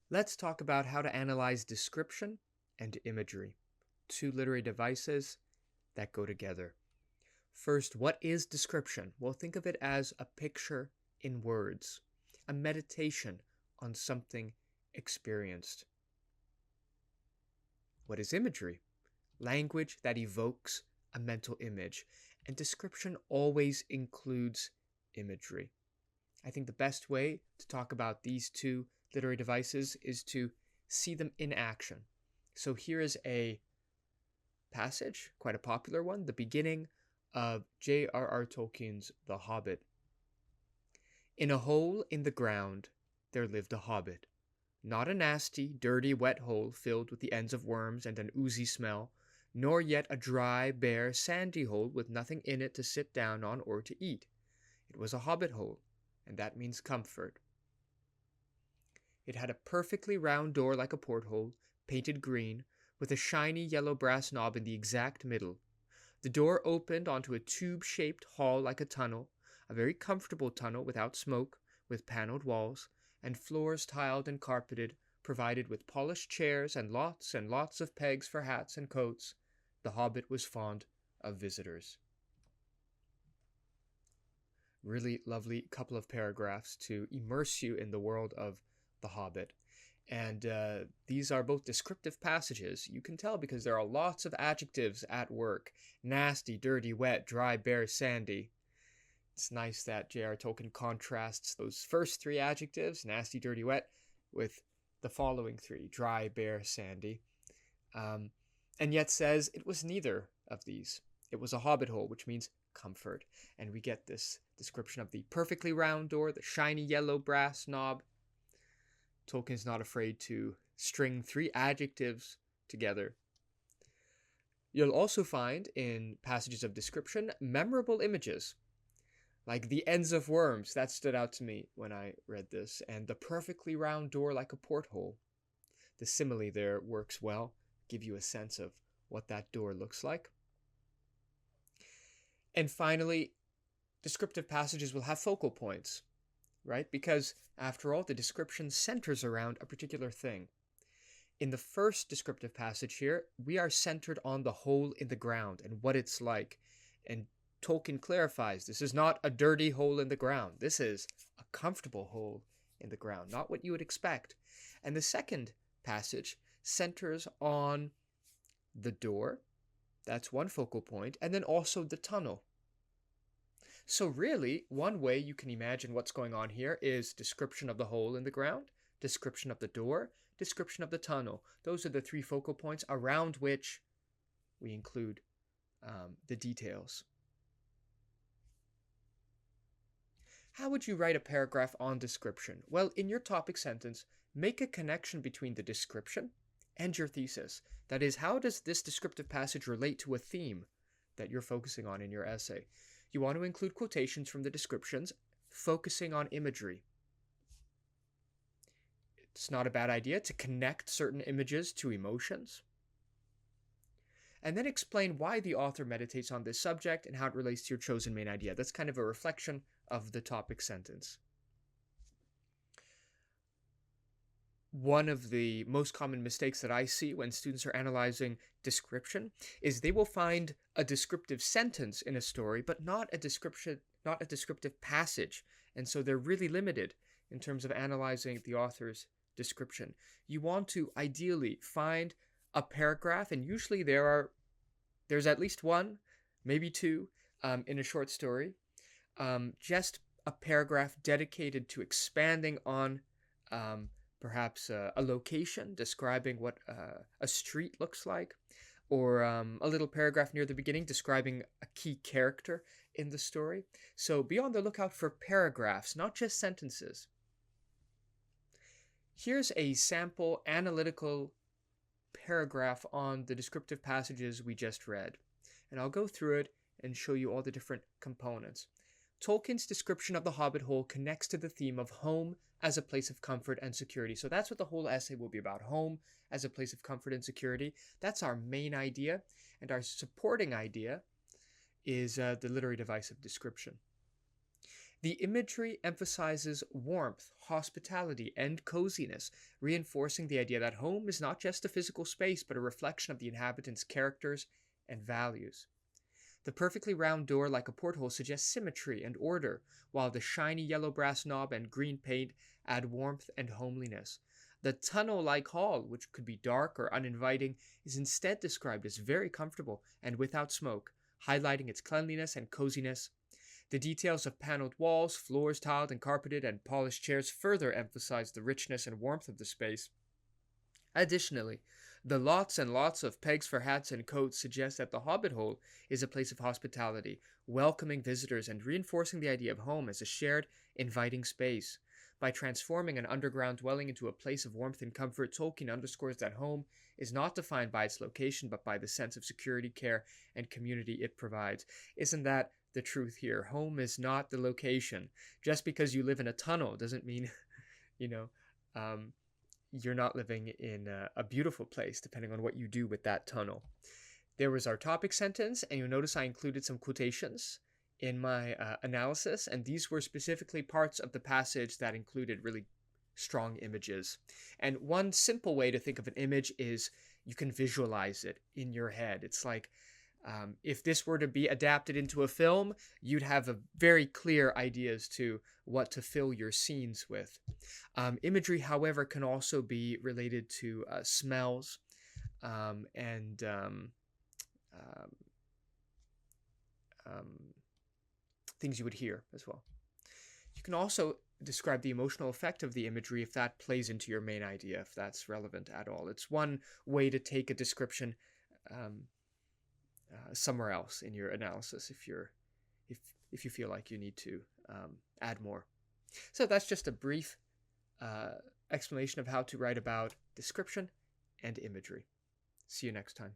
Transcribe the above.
Let's talk about how to analyze description and imagery, two literary devices that go together. First, what is description? Well, think of it as a picture in words, a meditation on something experienced. What is imagery? Language that evokes a mental image, and description always includes imagery. I think the best way to talk about these two literary devices is to see them in action. So here is a passage, quite a popular one, the beginning of J.R.R. Tolkien's The Hobbit. In a hole in the ground there lived a hobbit. Not a nasty, dirty, wet hole filled with the ends of worms and an oozy smell, nor yet a dry, bare, sandy hole with nothing in it to sit down on or to eat. It was a hobbit hole, and that means comfort. It had a perfectly round door like a porthole, painted green, with a shiny yellow brass knob in the exact middle. The door opened onto a tube-shaped hall like a tunnel, a very comfortable tunnel without smoke, with paneled walls, and floors tiled and carpeted, provided with polished chairs and lots of pegs for hats and coats. The hobbit was fond of visitors. Really lovely couple of paragraphs to immerse you in the world of The Hobbit. And these are both descriptive passages. You can tell because there are lots of adjectives at work: nasty, dirty, wet, dry, bare, sandy. It's nice that J.R. Tolkien contrasts those first three adjectives, nasty, dirty, wet, with the following three, dry, bare, sandy, um, and yet says it was neither of these. It was a hobbit hole, which means comfort. And we get this description of the perfectly round door, the shiny yellow brass knob. Tolkien's not afraid to string three adjectives together. You'll also find in passages of description memorable images, like the ends of worms. That stood out to me when I read this, and the perfectly round door like a porthole. The simile there works well, give you a sense of what that door looks like. And finally, descriptive passages will have focal points, right? Because after all, the description centers around a particular thing. In the first descriptive passage here, we are centered on the hole in the ground and what it's like. And Tolkien clarifies this is not a dirty hole in the ground. This is a comfortable hole in the ground, not what you would expect. And the second passage centers on the door. That's one focal point. And then also the tunnel. So really, one way you can imagine what's going on here is description of the hole in the ground, description of the door, description of the tunnel. Those are the three focal points around which we include the details. How would you write a paragraph on description? Well, in your topic sentence, make a connection between the description and your thesis. That is, how does this descriptive passage relate to a theme that you're focusing on in your essay? You want to include quotations from the descriptions, focusing on imagery. It's not a bad idea to connect certain images to emotions. And then explain why the author meditates on this subject and how it relates to your chosen main idea. That's kind of a reflection of the topic sentence. One of the most common mistakes that I see when students are analyzing description is they will find a descriptive sentence in a story, but not a descriptive passage. And so they're really limited in terms of analyzing the author's description. You want to ideally find a paragraph, and usually there's at least one, maybe two, in a short story. Just a paragraph dedicated to expanding on perhaps a location, describing what a street looks like, or a little paragraph near the beginning describing a key character in the story. So be on the lookout for paragraphs, not just sentences. Here's a sample analytical paragraph on the descriptive passages we just read, and I'll go through it and show you all the different components. Tolkien's description of the Hobbit hole connects to the theme of home as a place of comfort and security. So that's what the whole essay will be about, home as a place of comfort and security. That's our main idea, and our supporting idea is the literary device of description. The imagery emphasizes warmth, hospitality, and coziness, reinforcing the idea that home is not just a physical space but a reflection of the inhabitants' characters and values. The perfectly round door, like a porthole, suggests symmetry and order, while the shiny yellow brass knob and green paint add warmth and homeliness. The tunnel like hall, which could be dark or uninviting, is instead described as very comfortable and without smoke, highlighting its cleanliness and coziness. The details of paneled walls, floors tiled and carpeted, and polished chairs further emphasize the richness and warmth of the space. Additionally, the lots and lots of pegs for hats and coats suggest that the Hobbit Hole is a place of hospitality, welcoming visitors and reinforcing the idea of home as a shared, inviting space. By transforming an underground dwelling into a place of warmth and comfort, Tolkien underscores that home is not defined by its location but by the sense of security, care, and community it provides. Isn't that the truth here? Home is not the location. Just because you live in a tunnel doesn't mean, you know, you're not living in a beautiful place, depending on what you do with that tunnel. There was our topic sentence, and you'll notice I included some quotations in my analysis, and these were specifically parts of the passage that included really strong images. And one simple way to think of an image is you can visualize it in your head. It's like if this were to be adapted into a film, you'd have a very clear idea as to what to fill your scenes with. Imagery, however, can also be related to smells and things you would hear as well. You can also describe the emotional effect of the imagery if that plays into your main idea, if that's relevant at all. It's one way to take a description somewhere else in your analysis if you feel like you need to add more. So that's just a brief explanation of how to write about description and imagery. See you next time.